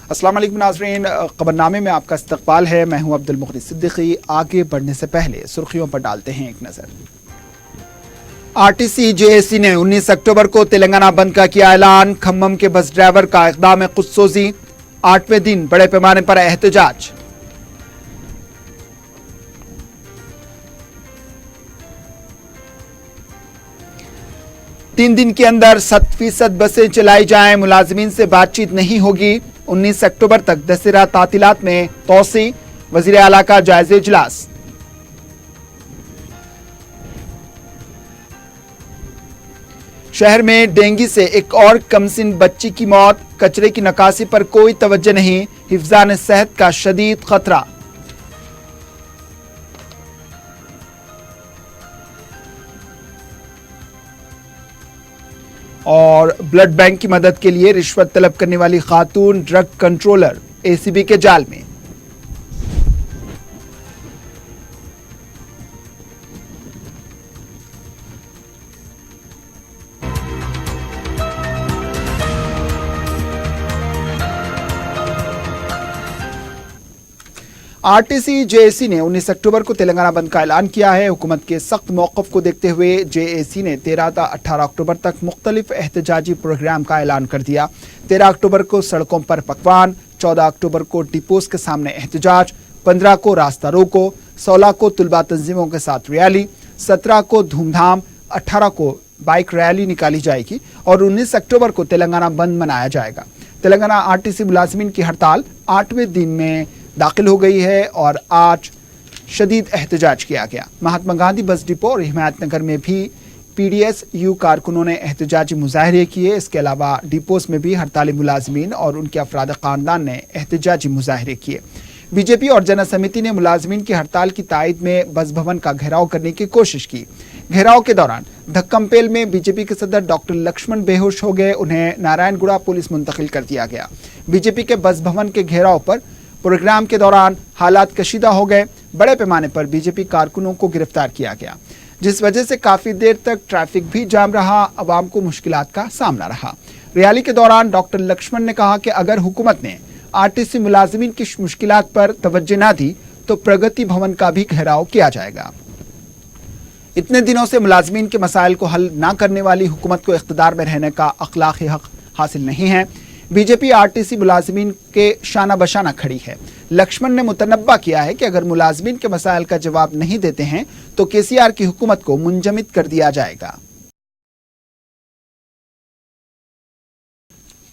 अस्सलाम वालेकुम नाज़रीन, खबरनामे में आपका इस्तकबाल है। मैं हूं अब्दुल मुग़नी सिद्दीकी। आगे बढ़ने से पहले सुर्खियों पर डालते हैं एक नज़र। आरटीसी जेएसी ने 19 अक्टूबर को तेलंगाना बंद का किया ऐलान। खम्मम के बस ड्राइवर का इक़दाम खुदसोज़ी, 8वें दिन बड़े पैमाने पर एहतजाज। तीन दिन के अंदर 100% बसें चलाई जाएं, मुलाजिमीन से बातचीत नहीं होगी। 19 अक्टूबर तक दशहरा तातीलात में तोसी, वजीर आला का जायजा इजलास। शहर में डेंगू से एक और कमसिन बच्ची की मौत, कचरे की निकासी पर कोई तवज्जो नहीं, हिफ्जान सेहत का शदीद खतरा। और ब्लड बैंक की मदद के लिए रिश्वत तलब करने वाली खातून ड्रग कंट्रोलर एसीबी के जाल में। आरटीसी जेएसी ने 19 अक्टूबर को तेलंगाना बंद का ऐलान किया है। हुकूमत के सख्त मौक़िफ़ को देखते हुए जेएसी ने 13 से 18 अक्टूबर तक मुख्तलिफ एहतजाजी प्रोग्राम का ऐलान कर दिया। 13 अक्टूबर को सड़कों पर पकवान, 14 अक्टूबर को डिपोज के सामने एहतजाज, 15 को रास्ता रोको, 16 को तुलबा तंजीमों के साथ रैली, 17 को धूमधाम, 18 को बाइक रैली निकाली जाएगी और 19 अक्टूबर को तेलंगाना बंद मनाया जाएगा। तेलंगाना आरटीसी मुलाजिमीन की हड़ताल 8वें दिन में दाखिल हो गई है और आज शदीद एहतजाज किया गया। महात्मा गांधी बस डिपो और हिमायत नगर में भी पीडीएस-यू कारकुनों ने एहतजाजी मुजाहरे किए। इसके अलावा डिपोस में भी हड़ताली मुलाजिमीन और उनके अफराद खानदान ने एहतजाजी मुजाहरे किए। बीजेपी और जन समिति ने मुलाजिमीन की हड़ताल की तायद में बस भवन का घेराव करने की कोशिश की। घेराव के दौरान धक्कमपेल में बीजेपी के सदर डॉक्टर लक्ष्मण बेहोश हो गए, उन्हें नारायणगुड़ा पुलिस मुंतकिल कर दिया गया। बीजेपी के बस भवन के घेराव पर प्रोग्राम के दौरान हालात कशीदा हो गए। बड़े पैमाने पर बीजेपी कारकुनों को गिरफ्तार किया गया, जिस वजह से काफी देर तक ट्रैफिक भी जाम रहा, अवाम को मुश्किलात का सामना रहा। रैली के दौरान डॉक्टर लक्ष्मण ने कहा कि अगर हुकूमत ने आरटीसी मुलाजिमीन की मुश्किलात पर तवज्जो न दी तो प्रगति भवन का भी घेराव किया जाएगा। इतने दिनों से मुलाजिमीन के मसाइल को हल न करने वाली हुकूमत को इख्तिदार में रहने का अखलाकी हक हासिल नहीं है। बीजेपी आरटीसी मुलाजिमीन के शाना बशाना खड़ी है। लक्ष्मण ने मुतनब्बा किया है कि अगर मुलाजिमीन के मसाइल का जवाब नहीं देते हैं तो केसीआर की हुकूमत को मुंजमद कर दिया जाएगा।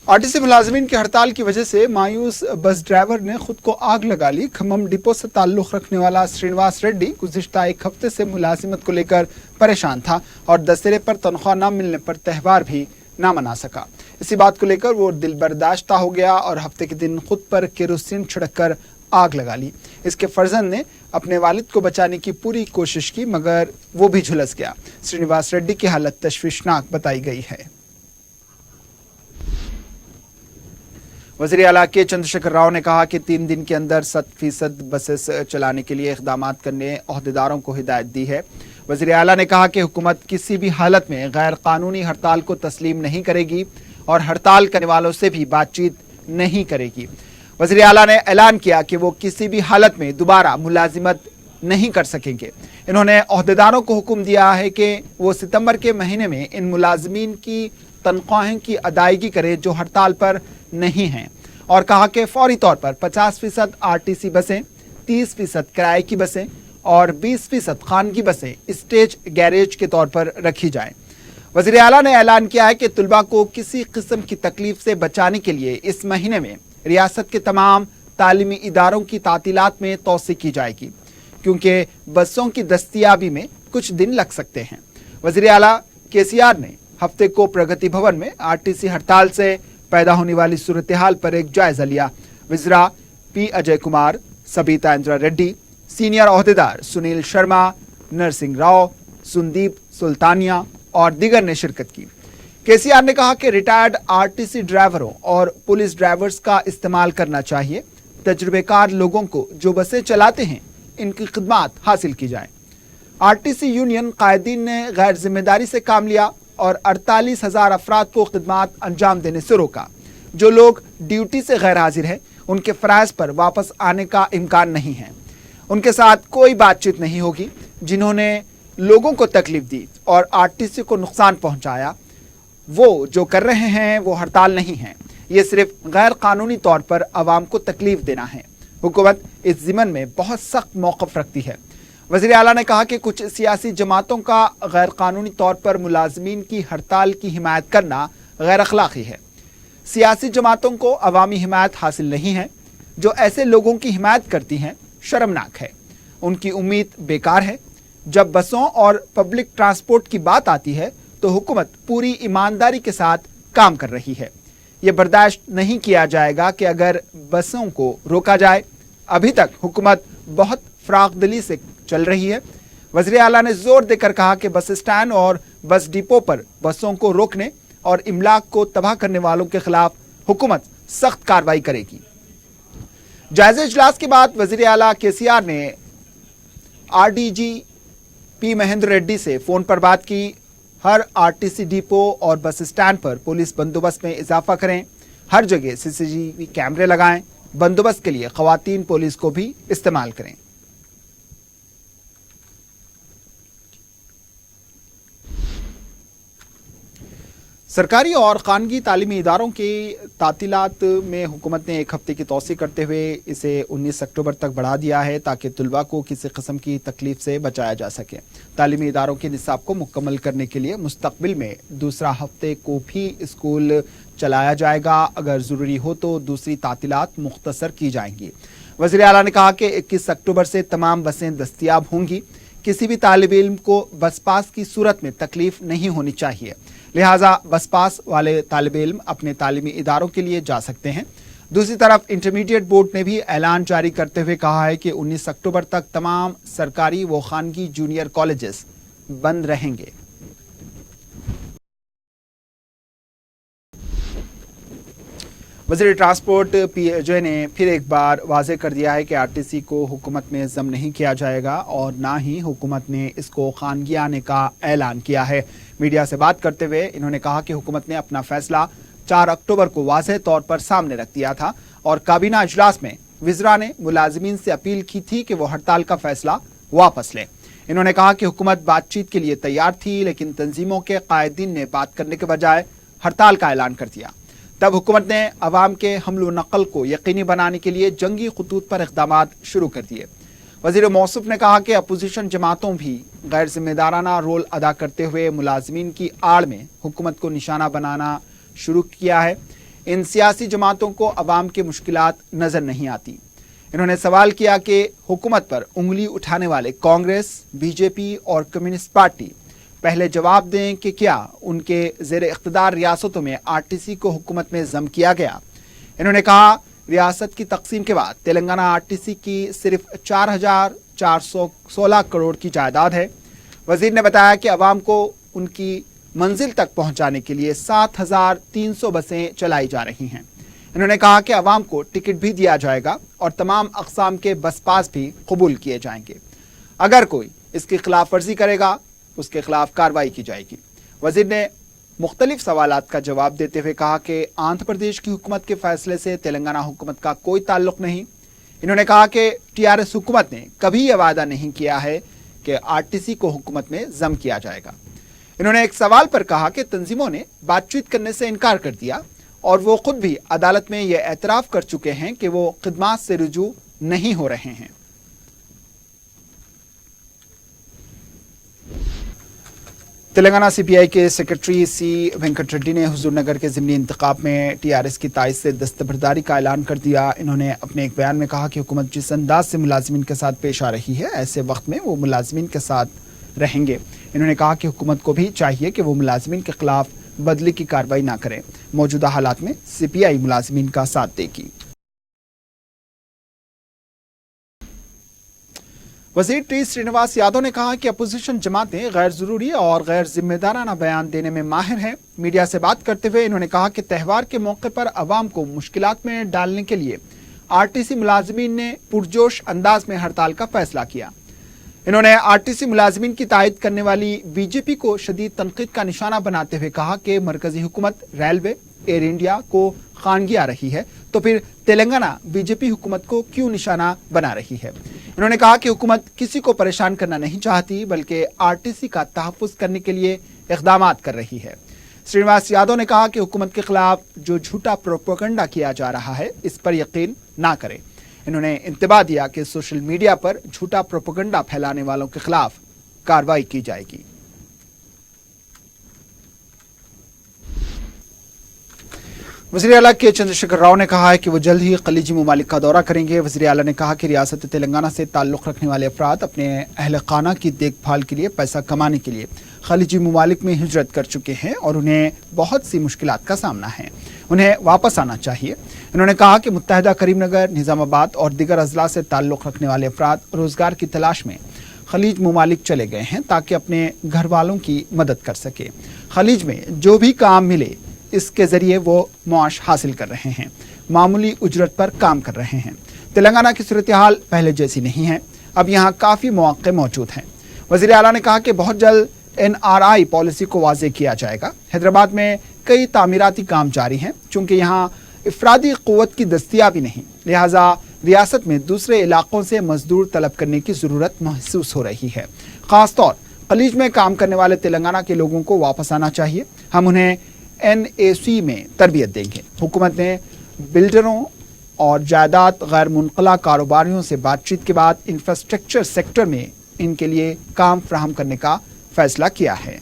आरटीसी मुलाजिमीन की हड़ताल की वजह से मायूस बस ड्राइवर ने खुद को आग लगा ली। खम्मम डिपो से ताल्लुक रखने वाला श्रीनिवास रेड्डी गुज़िश्ता एक हफ्ते से मुलाजिमत को लेकर परेशान था और दशहरे पर तनख्वाह न मिलने पर त्यौहार भी ना मना सका। इसी बात को लेकर वो दिल बर्दाश्ता हो गया और हफ्ते के दिन खुद पर केरोसिन छिड़ककर आग लगा ली। इसके फर्जंद ने अपने वालिद को बचाने की पूरी कोशिश की मगर वो भी झुलस गया। श्रीनिवास रेड्डी की हालत तशवीशनाक बताई गई है। वज़ीर आला के चंद्रशेखर राव ने कहा कि 3 दिन के अंदर 100% बसेस चलाने के लिए इक़दाम करने ओहदेदारों को हिदायत दी है। वज़ीर आला ने कहा कि हुकूमत किसी भी हालत में गैर कानूनी हड़ताल को तस्लीम नहीं करेगी और हड़ताल करने वालों से भी बातचीत नहीं करेगी। वज़ीर आला ने ऐलान किया कि वो किसी भी हालत में दोबारा मुलाजिमत नहीं कर सकेंगे। इन्होंने ओहदेदारों को हुक्म दिया है कि वो सितंबर के महीने में इन मुलाजिमीन की तनख्वाहें की अदायगी करें जो हड़ताल पर नहीं हैं और कहा कि फौरी तौर पर 50% आरटीसी बसें, 30% किराए की बसें और 20% खानगी बसें स्टेज गैरेज के तौर पर रखी जाएं। वज़ीर आला ने ऐलान किया है कि तुलबा को किसी किस्म की तकलीफ से बचाने के लिए इस महीने में रियासत के तमाम तालीमी इदारों की तातीलात में तोसी की जाएगी क्योंकि बसों की दस्तयाबी में कुछ दिन लग सकते हैं। वज़ीर आला केसीआर ने हफ्ते को प्रगति भवन में आरटीसी हड़ताल से पैदा होने वाली सूरत हाल पर एक जायजा लिया। वज़ीरा पी अजय कुमार, सबीता इंद्रा रेड्डी, सीनियर ओहदेदार सुनील शर्मा, नरसिंह राव, सुंदीप सुल्तानिया और दीगर ने शिरकत की। केसीआर ने कहा कि रिटायर्ड आरटीसी ड्राइवरों और पुलिस ड्राइवर्स का इस्तेमाल करना चाहिए। तजुर्बेकार लोगों को जो बसें चलाते हैं इनकी खिदमत हासिल की जाए। आरटीसी यूनियन कायदीन ने गैर जिम्मेदारी से काम लिया और 48,000 अफराद को खिदमत अंजाम देने से रोका। जो लोग ड्यूटी से गैर हाजिर हैं, उनके फराइज पर वापस आने का इम्कान नहीं है। उनके साथ कोई बातचीत नहीं होगी। जिन्होंने लोगों को तकलीफ दी और आरटीसी को नुकसान पहुंचाया, वो जो कर रहे हैं वो हड़ताल नहीं है, ये सिर्फ गैर कानूनी तौर पर अवाम को तकलीफ देना है। हुकूमत इस ज़िमन में बहुत सख्त मौक़िफ़ रखती है। वज़ीर आला ने कहा कि कुछ सियासी जमातों का गैर कानूनी तौर पर मुलाजमीन की हड़ताल की हिमायत करना गैर अखलाक़ी है। सियासी जमातों को अवामी हिमायत हासिल नहीं है। जो ऐसे लोगों की हिमायत करती हैं शर्मनाक है। उनकी उम्मीद बेकार है। जब बसों और पब्लिक ट्रांसपोर्ट की बात आती है तो हुकूमत पूरी ईमानदारी के साथ काम कर रही है। ये बर्दाश्त नहीं किया जाएगा कि अगर बसों को रोका जाए। अभी तक हुकूमत बहुत फरागदिली से चल रही है। वज़ीर आला ने जोर देकर कहा कि बस स्टैंड और बस डिपो पर बसों को रोकने और इमलाक को तबाह करने वालों के खिलाफ हुकूमत सख्त कार्रवाई करेगी। जायजा इजलास के बाद वज़ीर आला केसीआर ने आरडीजी पी महेंद्र रेड्डी से फोन पर बात की। हर आरटीसी डिपो और बस स्टैंड पर पुलिस बंदोबस्त में इजाफा करें। हर जगह सीसीटीवी कैमरे लगाएं। बंदोबस्त के लिए खवातीन पुलिस को भी इस्तेमाल करें। सरकारी और खानगी तालीमी इदारों की तातीलात में हुकूमत ने एक हफ्ते की तोसी करते हुए इसे 19 अक्टूबर तक बढ़ा दिया है ताकि तलबा को किसी किस्म की तकलीफ से बचाया जा सके। तालीमी इदारों के निसाब को मुकम्मल करने के लिए मुस्तकबिल में दूसरा हफ्ते को भी स्कूल चलाया जाएगा। अगर ज़रूरी हो तो दूसरी तातीलात मुख्तसर की जाएंगी। वज़ीर आला ने कहा कि 21 अक्टूबर से तमाम बसें दस्तयाब होंगी। किसी भी तालिब इल्म को बस पास की सूरत में तकलीफ नहीं होनी चाहिए, लिहाजा बस पास वाले तालिब इल्म अपने तालीमी इदारों के लिए जा सकते हैं। दूसरी तरफ इंटरमीडिएट बोर्ड ने भी ऐलान जारी करते हुए कहा है कि 19 अक्टूबर तक तमाम सरकारी व खानगी जूनियर कॉलेजेस बंद रहेंगे। वज़ीर ट्रांसपोर्ट पीएजे ने फिर एक बार वाज़ेह कर दिया है कि आरटीसी को हुकूमत में ज़म नहीं किया जाएगा और ना ही हुकूमत ने इसको खानगी आने का ऐलान किया है। मीडिया से बात करते हुए इन्होंने कहा कि हुकूमत ने अपना फैसला 4 अक्टूबर को वाज़ेह तौर पर सामने रख दिया था और काबीना इजलास में वज़रा ने मुलाजिमीन से अपील की थी कि वो हड़ताल का फैसला वापस लें। इन्होंने कहा कि हुकूमत बातचीत के लिए तैयार थी, लेकिन तंजीमों के कायदीन ने बात करने के बजाय हड़ताल का ऐलान कर दिया। तब हुकूमत ने अवाम के हमलो नकल को यकीनी बनाने के लिए जंगी खतूत पर इक़दामात शुरू कर दिए। वज़ीर मौसूफ ने कहा कि अपोजिशन जमातों भी गैर जिम्मेदाराना रोल अदा करते हुए मुलाजमीन की आड़ में हुकूमत को निशाना बनाना शुरू किया है। इन सियासी जमातों को अवाम की मुश्किलात नज़र नहीं आती। इन्होंने सवाल किया कि हुकूमत पर उंगली उठाने वाले कांग्रेस, बीजेपी और कम्युनिस्ट पार्टी पहले जवाब दें कि क्या उनके ज़ेर इख्तिदार रियासतों में आरटीसी को हुकूमत में ज़म किया गया। इन्होंने कहा रियासत की तकसीम के बाद तेलंगाना आरटीसी की सिर्फ 4,416 करोड़ की जायदाद है। वज़ीर ने बताया कि अवाम को उनकी मंजिल तक पहुंचाने के लिए 7,300 बसें चलाई जा रही हैं। इन्होंने कहा कि अवाम को टिकट भी दिया जाएगा और तमाम अक़साम के बस पास भी कबूल किए जाएंगे। अगर कोई इसकी खिलाफ वर्जी करेगा उसके खिलाफ कार्रवाई की जाएगी। वज़ीर ने मुख्तलिफ सवालात का जवाब देते हुए कहा कि आंध्र प्रदेश की हुकूमत के फैसले से तेलंगाना हुकूमत का कोई ताल्लुक नहीं। इन्होंने कहा कि टीआरएस हुकूमत ने कभी यह वादा नहीं किया है कि आरटीसी को हुकूमत में ज़म किया जाएगा। इन्होंने एक सवाल पर कहा कि तंजीमों ने बातचीत करने से इनकार कर दिया और वो खुद भी अदालत में यह एतराफ़ कर चुके हैं कि वो खिदमात से रुजू नहीं हो रहे हैं। तेलंगाना सीपीआई के सेक्रेटरी सी वेंकट रेड्डी ने हुजूर नगर के ज़िमनी इंतखाब में टीआरएस की ताइज से दस्तबरदारी का ऐलान कर दिया। इन्होंने अपने एक बयान में कहा कि हुकूमत जिस अंदाज से मुलाजिमीन के साथ पेश आ रही है, ऐसे वक्त में वो मुलाजिमीन के साथ रहेंगे। इन्होंने कहा कि हुकूमत को भी चाहिए कि वो मुलाजिमीन के खिलाफ बदले की कार्रवाई ना करें। मौजूदा हालात में सीपीआई मुलाजिमीन का साथ देगी। वज़ीर टी श्रीनिवास यादव ने कहा कि अपोजिशन जमातें गैर ज़रूरी और गैर जिम्मेदाराना बयान देने में माहिर हैं। मीडिया से बात करते हुए इन्होंने कहा कि त्यौहार के मौके पर अवाम को मुश्किलात में डालने के लिए आरटीसी मुलाजमीन ने पुरजोश अंदाज में हड़ताल का फैसला किया। इन्होंने आरटीसी मुलाजमीन की तायद करने वाली बीजेपी को शदीद तनकीद का निशाना बनाते हुए कहा कि मरकजी हुकूमत रेलवे, एयर इंडिया को خانگی आ रही है तो फिर तेलंगाना बीजेपी हुकूमत को क्यों निशाना बना रही है। इन्होंने कहा कि हुकूमत किसी को परेशान करना नहीं चाहती बल्कि आरटीसी का तहफ़्फ़ुज़ करने के लिए इक़दामात कर रही है। श्रीनिवास यादव ने कहा कि हुकूमत के खिलाफ जो झूठा प्रोपेगेंडा किया जा रहा है इस पर यकीन ना करें। इन्होंने इंतबाह दिया कि सोशल मीडिया पर झूठा प्रोपेगेंडा फैलाने वालों के खिलाफ कार्रवाई की जाएगी। वज़ीर आला के चंद्रशेखर राव ने कहा है कि वो जल्द ही खलीजी ममालिक का दौरा करेंगे। वज़ीर आला ने कहा कि रियासत तेलंगाना से ताल्लुक़ रखने वाले अफराद अपने अहल खाना की देखभाल के लिए पैसा कमाने के लिए खलीजी ममालिक में हिजरत कर चुके हैं और उन्हें बहुत सी मुश्किलात का सामना है, उन्हें वापस आना चाहिए। उन्होंने कहा कि मुत्तहिदा करीमनगर, निज़ामाबाद और दीगर अजला से ताल्लुक़ रखने वाले अफराद रोज़गार की तलाश में खलीज ममालिक चले गए हैं ताकि अपने घर वालों की मदद कर सके। खलीज में जो भी काम मिले इसके जरिए वो मुआश हासिल कर रहे हैं, मामूली उजरत पर काम कर रहे हैं। तेलंगाना की सूरत हाल पहले जैसी नहीं है, अब यहाँ काफ़ी मौक़े मौजूद हैं। वज़ीर आला ने कहा कि बहुत जल्द NRI पॉलिसी को वाज़े किया जाएगा। हैदराबाद में कई तामीराती काम जारी हैं, चूँकि यहाँ इफरादी क़ुव्वत की दस्तियाबी नहीं, लिहाजा रियासत में दूसरे इलाकों से मजदूर तलब करने की ज़रूरत महसूस हो रही है। ख़ास तौर खलीज में काम करने वाले तेलंगाना के लोगों को वापस आना चाहिए। हम उन्हें NAC में तरबियत देंगे। हुकूमत ने बिल्डरों और जायदाद गैर मुनक़ला कारोबारियों से बातचीत के बाद इंफ्रास्ट्रक्चर सेक्टर में इनके लिए काम फराहम करने का फैसला किया है।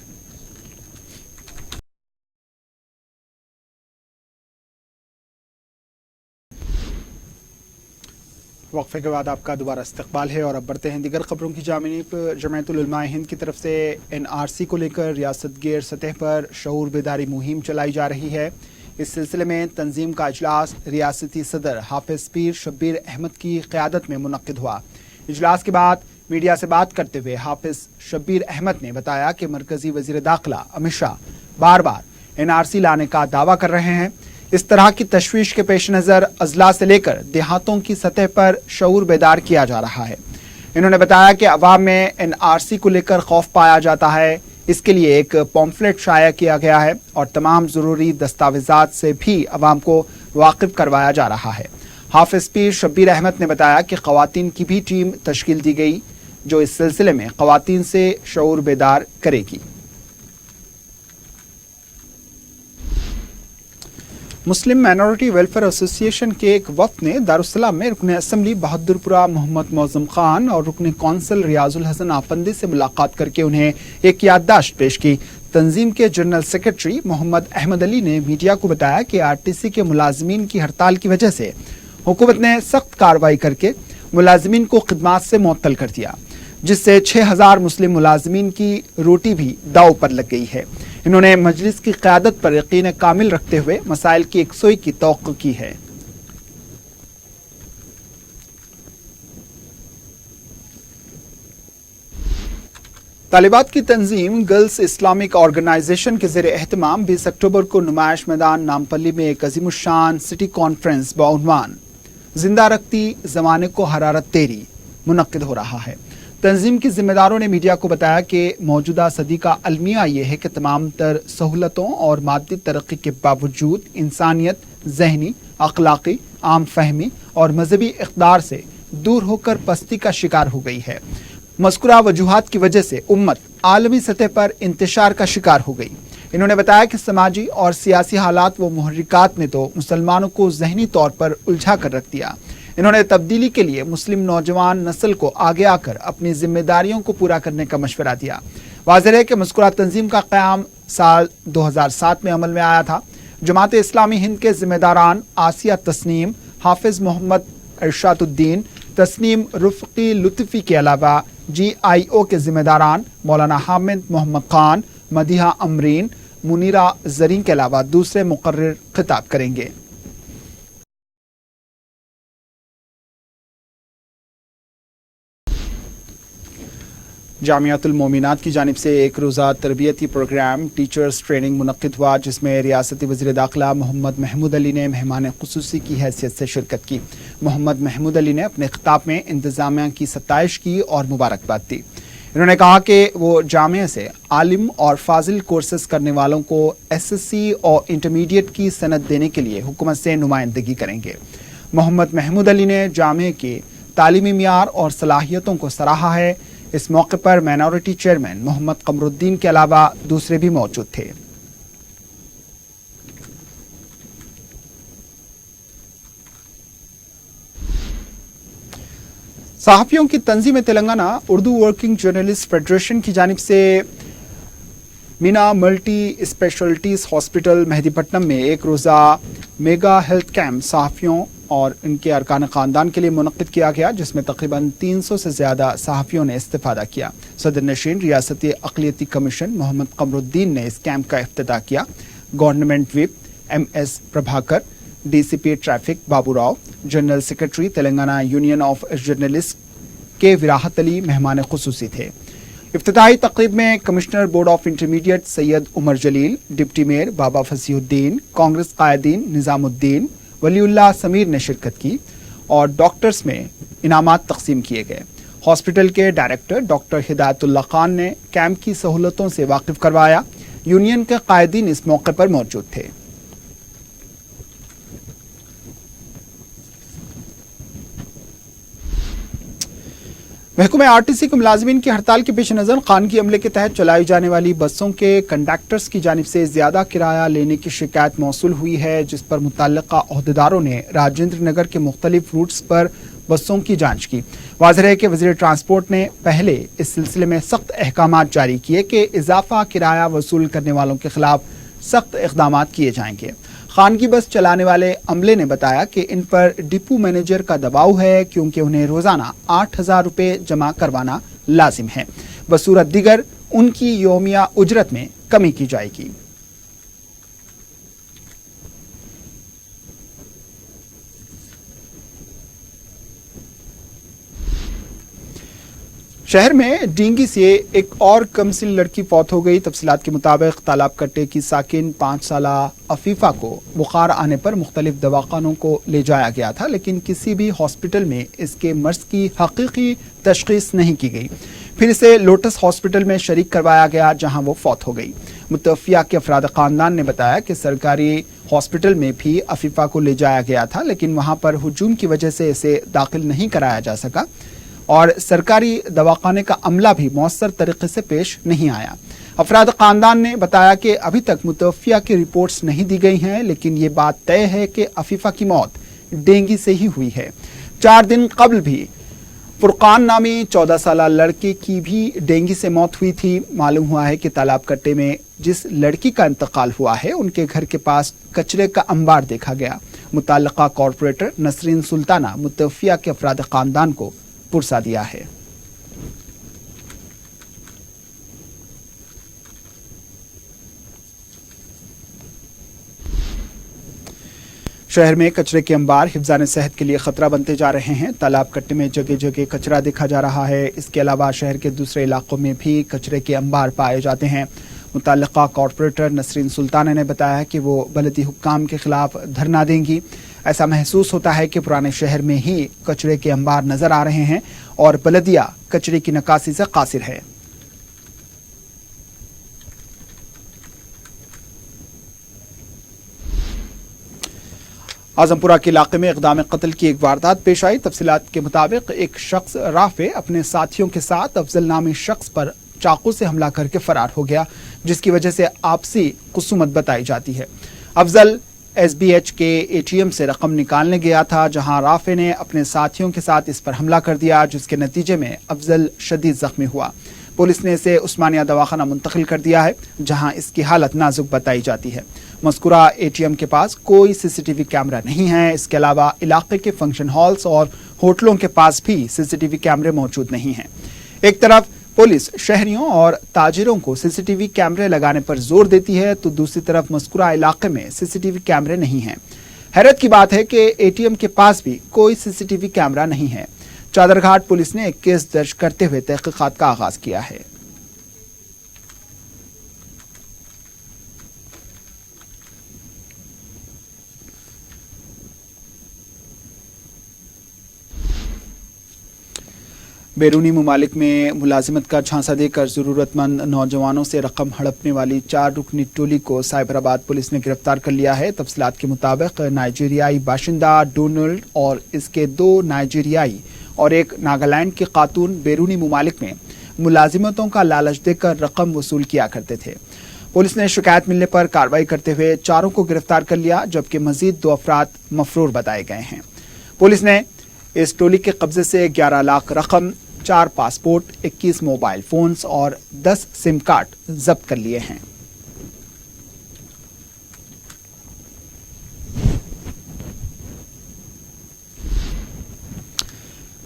वक्फे के बाद आपका दोबारा इस्तकबाल है और अब बढ़ते हैं दीगर खबरों की जानिब। जमायतुल उलमा हिंद की तरफ से NRC को लेकर रियासत गेर सतह पर शऊर बेदारी मुहिम चलाई जा रही है। इस सिलसिले में तंजीम का इजलास रियासती सदर हाफिज पीर शब्बीर अहमद की क़यादत में मुनक्किद हुआ। इजलास के बाद मीडिया से बात करते हुए हाफिज शब्बीर अहमद ने बताया कि मरकजी वज़ीर दाखिला अमित शाह बार बार NRC लाने का दावा कर रहे हैं। इस तरह की तशवीश के पेश नज़र अजला से लेकर देहातों की सतह पर शऊर बेदार किया जा रहा है। इन्होंने बताया कि अवाम में NRC को लेकर खौफ पाया जाता है, इसके लिए एक पॉम्फलेट शाया किया गया है और तमाम ज़रूरी दस्तावेज़ात से भी अवाम को वाकिफ़ करवाया जा रहा है। हाफिज पीर शब्बीर अहमद ने बताया कि ख़वातीन की भी टीम तश्कील दी गई जो इस सिलसिले में ख़वातीन से शऊर बेदार करेगी। मुस्लिम माइनॉरिटी वेलफेयर एसोसिएशन के एक वफ़द ने दारुस्सलाम में रुकन असम्बली बहादुरपुरा मोहम्मद मौज़म खान और रुकन कौंसल रियाजुल हसन आफंदी से मुलाकात करके उन्हें एक याददाश्त पेश की। तंजीम के जनरल सेक्रेटरी मोहम्मद अहमद अली ने मीडिया को बताया कि RTC के मुलाजमीन की हड़ताल की वजह से हुकूमत ने सख्त कार्रवाई करके मुलाजमीन को खिदमात से मुअत्तल कर दिया, जिससे 6000 मुस्लिम मुलाजमीन की रोटी भी दाव पर लग गई है। इन्होंने मजलिस की क़यादत पर यकीन कामिल रखते हुए मसाइल की यकसोई की तवक्को की है। तालिबात की तंजीम गर्ल्स इस्लामिक ऑर्गेनाइजेशन के ज़ेर एहतमाम 20 अक्टूबर को नुमाइश मैदान नामपल्ली में एक अज़ीमुश्शान सिटी कॉन्फ्रेंस बउनवान जिंदा रखती ज़माने को हरारत तेरी मुनक्किद हो रहा है। तंजीम के जिम्मेदारों ने मीडिया को बताया कि मौजूदा सदी का अलमिया ये है कि तमाम तर सहूलतों और मादी तरक्की के बावजूद इंसानियत ज़हनी, अखलाकी, आम फहमी और मजहबी इक़्तिदार से दूर होकर पस्ती का शिकार हो गई है। मज़कूरा वजूहात की वजह से उम्मत आलमी सतह पर इंतशार का शिकार हो गई। इन्होंने बताया कि समाजी और सियासी हालात व मुहर्रिकात ने तो मुसलमानों को ज़हनी तौर पर उलझा कर रख दिया। इन्होंने तब्दीली के लिए मुस्लिम नौजवान नस्ल को आगे आकर अपनी जिम्मेदारियों को पूरा करने का मशवरा दिया। वाज़ेह है कि मज़कूरा तंजीम का क़याम साल 2007 में अमल में आया था। जमात इस्लामी हिंद के जिम्मेदारान आसिया तस्नीम, हाफिज मोहम्मद इरशादुद्दीन, तस्नीम रुफ़क़ी लुत्फ़ी के अलावा GIO के जिम्मेदारान मौलाना हामिद मोहम्मद खान, मदीहा अमरीन, मुनीरा जरीन के अलावा दूसरे मुक़र्रिर खिताब करेंगे। जामियातुल मोमिनात की जानिब से एक रोज़ा तरबियती प्रोग्राम टीचर्स ट्रेनिंग मुनक्किद हुआ, जिसमें रियासती वज़ीर दाखिला मोहम्मद महमूद अली ने मेहमान ख़ुसूसी की हैसियत से शिरकत की। मोहम्मद महमूद अली ने अपने खिताब में इंतज़ामिया की सत्ताइश की और मुबारकबाद दी। انہوں نے کہا کہ وہ جامعہ سے عالم اور فاضل کورسز کرنے والوں کو SSC اور انٹرمیڈیٹ کی سند دینے کے لیے حکومت سے نمائندگی کریں گے۔ محمد محمود علی نے جامعہ کے تعلیمی معیار اور صلاحیتوں کو سراہا ہے۔ اس موقع پر مائنورٹی چیئرمین محمد قمر الدین کے علاوہ دوسرے بھی موجود تھے۔ صحافیوں کی تنظیم Telangana Urdu working journalist federation کی جانب سے مینا ملٹی اسپیشلٹیز ہاسپٹل مہدی پٹنم میں ایک روزہ میگا ہیلتھ کیمپ صحافیوں اور ان کے ارکان خاندان کے لیے منعقد کیا گیا، جس میں تقریباً 300 سے زیادہ صحافیوں نے استفادہ کیا۔ صدر نشین ریاستی اقلیتی کمیشن محمد قمر الدین نے اس کیمپ کا افتتاح کیا۔ Government whip MS Prabhakar, DCP traffic Babu Rao, general secretary Telangana union of journalist کے وراحت علی مہمان خصوصی تھے۔ افتتاحی تقریب میں commissioner board of intermediate Syed Omar Jaleel, deputy mayor Baba Fasihuddin الدین، کانگریس قائدین نظام الدین، ولی اللہ سمیر نے شرکت کی اور ڈاکٹرز میں انعامات تقسیم کیے گئے۔ ہاسپٹل کے ڈائریکٹر ڈاکٹر ہدایت اللہ خان نے کیمپ کی سہولتوں سے واقف کروایا۔ یونین کے قائدین اس موقع پر موجود تھے۔ محکمہ RTC کے ملازمین کی ہڑتال کے پیش نظر خانگی عملے کے تحت چلائی جانے والی بسوں کے کنڈکٹرز کی جانب سے زیادہ کرایہ لینے کی شکایت موصول ہوئی ہے، جس پر متعلقہ عہدیداروں نے راجندر نگر کے مختلف روٹس پر بسوں کی جانچ کی۔ واضح ہے کہ وزیر ٹرانسپورٹ نے پہلے اس سلسلے میں سخت احکامات جاری کیے کہ اضافہ کرایہ وصول کرنے والوں کے خلاف سخت اقدامات کیے جائیں گے۔ خانگی بس چلانے والے عملے نے بتایا کہ ان پر ڈپو مینیجر کا دباؤ ہے، کیونکہ انہیں روزانہ 8,000 روپے جمع کروانا لازم ہے۔ بصورت دیگر ان کی یومیہ اجرت میں کمی کی جائے گی۔ شہر میں ڈینگی سے ایک اور کمسن لڑکی فوت ہو گئی۔ تفصیلات کے مطابق تالاب کٹے کی ساکن 5 سالہ عفیفہ کو بخار آنے پر مختلف دواخانوں کو لے جایا گیا تھا، لیکن کسی بھی ہاسپٹل میں اس کے مرض کی حقیقی تشخیص نہیں کی گئی۔ پھر اسے لوٹس ہاسپٹل میں شریک کروایا گیا، جہاں وہ فوت ہو گئی۔ متوفیہ کے افراد خاندان نے بتایا کہ سرکاری ہاسپٹل میں بھی عفیفہ کو لے جایا گیا تھا، لیکن وہاں پر ہجوم کی وجہ سے اسے داخل نہیں کرایا جا سکا اور سرکاری دواخانے کا عملہ بھی مؤثر طریقے سے پیش نہیں آیا۔ افراد خاندان نے بتایا کہ ابھی تک متوفیہ کی رپورٹس نہیں دی گئی ہیں، لیکن یہ بات طے ہے کہ عفیفہ کی موت ڈینگی سے ہی ہوئی ہے۔ 4 دن قبل بھی فرقان نامی 14 سالہ لڑکے کی بھی ڈینگی سے موت ہوئی تھی۔ معلوم ہوا ہے کہ تالاب کٹے میں جس لڑکی کا انتقال ہوا ہے، ان کے گھر کے پاس کچرے کا انبار دیکھا گیا۔ متعلقہ کارپوریٹر نسرین سلطانہ متوفیہ کے افراد خاندان کو پرسہ دیا ہے۔ شہر میں کچرے کے انبار حفظان صحت کے لیے خطرہ بنتے جا رہے ہیں۔ تالاب کٹے میں جگہ جگہ کچرا دیکھا جا رہا ہے۔ اس کے علاوہ شہر کے دوسرے علاقوں میں بھی کچرے کے انبار پائے جاتے ہیں۔ متعلقہ کارپوریٹر نسرین سلطانہ نے بتایا کہ وہ بلدی حکام کے خلاف دھرنا دیں گی۔ ایسا محسوس ہوتا ہے کہ پرانے شہر میں ہی کچرے کے انبار نظر آ رہے ہیں اور بلدیہ کچرے کی نکاسی سے قاصر ہے۔ اعظم پورہ کے علاقے میں اقدام قتل کی ایک واردات پیش آئی۔ تفصیلات کے مطابق ایک شخص رافع اپنے ساتھیوں کے ساتھ افضل نامی شخص پر چاقو سے حملہ کر کے فرار ہو گیا، جس کی وجہ سے آپسی خصومت بتائی جاتی ہے۔ افضل SBH کے ATM سے رقم نکالنے گیا تھا، جہاں رافع نے اپنے ساتھیوں کے ساتھ اس پر حملہ کر دیا، جس کے نتیجے میں افضل شدید زخمی ہوا۔ پولیس نے اسے عثمانیہ دواخانہ منتقل کر دیا ہے، جہاں اس کی حالت نازک بتائی جاتی ہے۔ مذکورہ ATM کے پاس کوئی CCTV کیمرہ نہیں ہے۔ اس کے علاوہ علاقے کے فنکشن ہالز اور ہوٹلوں کے پاس بھی CCTV کیمرے موجود نہیں ہیں۔ ایک طرف پولیس شہریوں اور تاجروں کو CCTV کیمرے لگانے پر زور دیتی ہے، تو دوسری طرف مذکورہ علاقے میں CCTV کیمرے نہیں ہیں۔ حیرت کی بات ہے کہ ATM کے پاس بھی کوئی CCTV کیمرہ نہیں ہے۔ چادر گھاٹ پولیس نے ایک کیس درج کرتے ہوئے تحقیقات کا آغاز کیا ہے۔ بیرونی ممالک میں ملازمت کا جھانسا دے کر ضرورتمند نوجوانوں سے رقم ہڑپنے والی 4 رکنی ٹولی کو سائبر آباد پولیس نے گرفتار کر لیا ہے۔ تفصیلات کے مطابق نائجیریائی باشندہ ڈونلڈ اور اس کے 2 نائجیریائی اور ایک ناگالینڈ کی خاتون بیرونی ممالک میں ملازمتوں کا لالچ دے کر رقم وصول کیا کرتے تھے۔ پولیس نے شکایت ملنے پر کارروائی کرتے ہوئے 4 کو گرفتار کر لیا، جبکہ مزید 2 افراد مفرور بتائے گئے ہیں۔ پولیس نے اس ٹولی کے قبضے سے 11 لاکھ رقم، 4 پاسپورٹ، 21 موبائل فونز اور 10 سم کارڈ ضبط کر لیے ہیں۔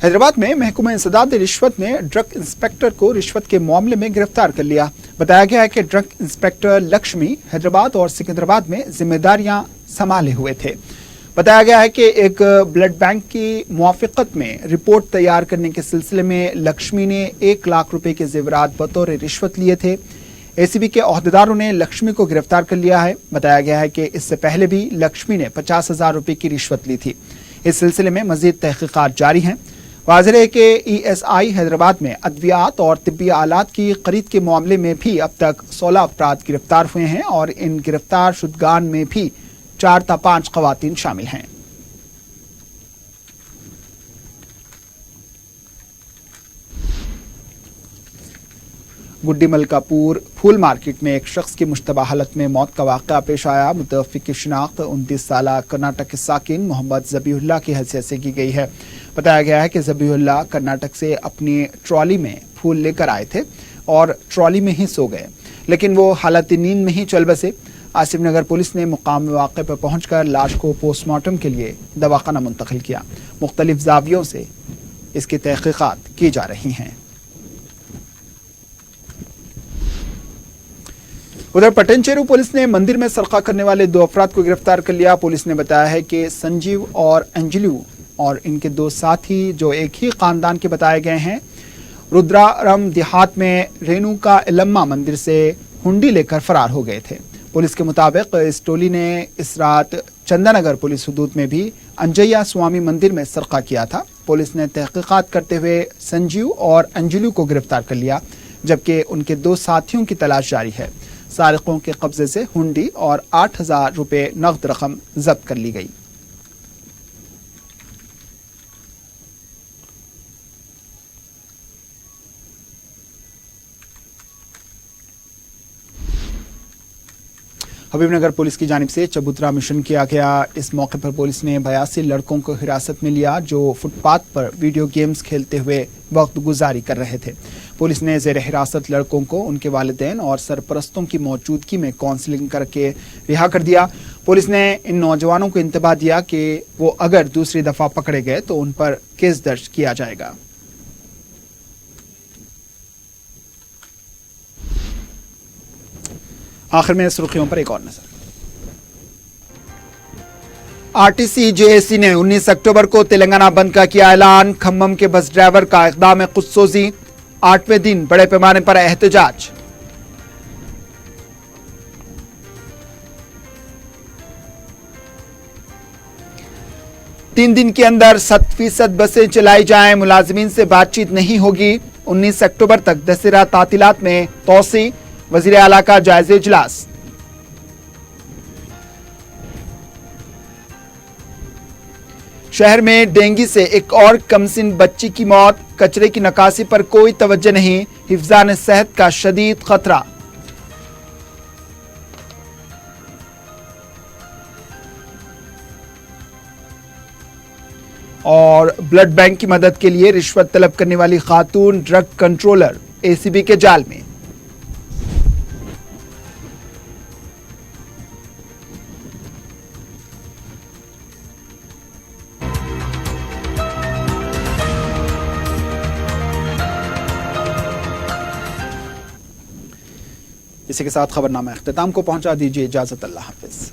حیدرآباد میں محکمہ انسداد رشوت نے ڈرگ انسپکٹر کو رشوت کے معاملے میں گرفتار کر لیا۔ بتایا گیا ہے کہ ڈرگ انسپکٹر لکشمی حیدرآباد اور سکندرآباد میں ذمہ داریاں سنبھالے ہوئے تھے۔ بتایا گیا ہے کہ ایک بلڈ بینک کی موافقت میں رپورٹ تیار کرنے کے سلسلے میں لکشمی نے 1 لاکھ روپے کے زیورات بطور رشوت لیے تھے۔ اے سی بی کے عہدیداروں نے لکشمی کو گرفتار کر لیا ہے۔ بتایا گیا ہے کہ اس سے پہلے بھی لکشمی نے 50,000 روپے کی رشوت لی تھی۔ اس سلسلے میں مزید تحقیقات جاری ہیں۔ واضح ہے کہ ای ایس آئی حیدرآباد میں ادویات اور طبی آلات کی خرید کے معاملے میں بھی اب تک 16 افراد گرفتار ہوئے ہیں اور ان گرفتار شدگان میں بھی 4 تا 5 خواتین شامل ہیں۔ گڈی ملکاپور پھول مارکیٹ میں ایک شخص کی مشتبہ حالت میں موت کا واقعہ پیش آیا۔ متوفی کی شناخت 29 سالہ کرناٹک کے ساکن محمد ذبیح اللہ کی حیثیت سے کی گئی ہے۔ بتایا گیا ہے کہ ذبیح اللہ کرناٹک سے اپنی ٹرالی میں پھول لے کر آئے تھے اور ٹرالی میں ہی سو گئے، لیکن وہ حالت نیند میں ہی چل بسے۔ آصف نگر پولیس نے مقام واقع پر پہنچ کر لاش کو پوسٹ مارٹم کے لیے دواخانہ منتقل کیا۔ مختلف زاویوں سے اس کی تحقیقات کی جا رہی ہیں۔ ادھر پٹنچیرو پولیس نے مندر میں سرقہ کرنے والے 2 افراد کو گرفتار کر لیا۔ پولیس نے بتایا ہے کہ سنجیو اور انجلو اور ان کے 2 ساتھی جو ایک ہی خاندان کے بتائے گئے ہیں، رودرارم دیہات میں رینو کا علما مندر سے ہنڈی لے کر فرار ہو گئے تھے۔ پولیس کے مطابق اس ٹولی نے اس رات چندہ نگر پولیس حدود میں بھی انجیا سوامی مندر میں سرقہ کیا تھا۔ پولیس نے تحقیقات کرتے ہوئے سنجیو اور انجلو کو گرفتار کر لیا، جبکہ ان کے 2 ساتھیوں کی تلاش جاری ہے۔ سارقوں کے قبضے سے ہنڈی اور 8,000 روپے نقد رقم ضبط کر لی گئی۔ حبیب نگر پولیس کی جانب سے چبوترا مشن کیا گیا۔ اس موقع پر پولیس نے 82 لڑکوں کو حراست میں لیا جو فٹ پاتھ پر ویڈیو گیمز کھیلتے ہوئے وقت گزاری کر رہے تھے۔ پولیس نے زیر حراست لڑکوں کو ان کے والدین اور سرپرستوں کی موجودگی میں کاؤنسلنگ کر کے رہا کر دیا۔ پولیس نے ان نوجوانوں کو انتباہ دیا کہ وہ اگر دوسری دفعہ پکڑے گئے تو ان پر کیس درج کیا جائے گا۔ آخر میں سرخیوں پر ایک اور نظر۔ آر ٹی سی جے اے سی نے 19 اکتوبر کو تلنگانہ بند کا کیا اعلان۔ کھمم کے بس ڈرائیور کا اقدام خودسوزی، 8ویں دن بڑے پیمانے پر احتجاج۔ تین دن کے اندر 7% بسیں چلائی جائیں، ملازمین سے بات چیت نہیں ہوگی۔ 19 اکتوبر تک دسہرہ تعطیلات میں توسیع، وزیر اعلیٰ کا جائزہ اجلاس۔ شہر میں ڈینگی سے ایک اور کمسن بچی کی موت، کچرے کی نکاسی پر کوئی توجہ نہیں، حفظان صحت کا شدید خطرہ۔ اور بلڈ بینک کی مدد کے لیے رشوت طلب کرنے والی خاتون ڈرگ کنٹرولر اے سی بی کے جال میں۔ اسی کے ساتھ خبرنامہ اختتام کو پہنچا، دیجیے اجازت، اللہ حافظ۔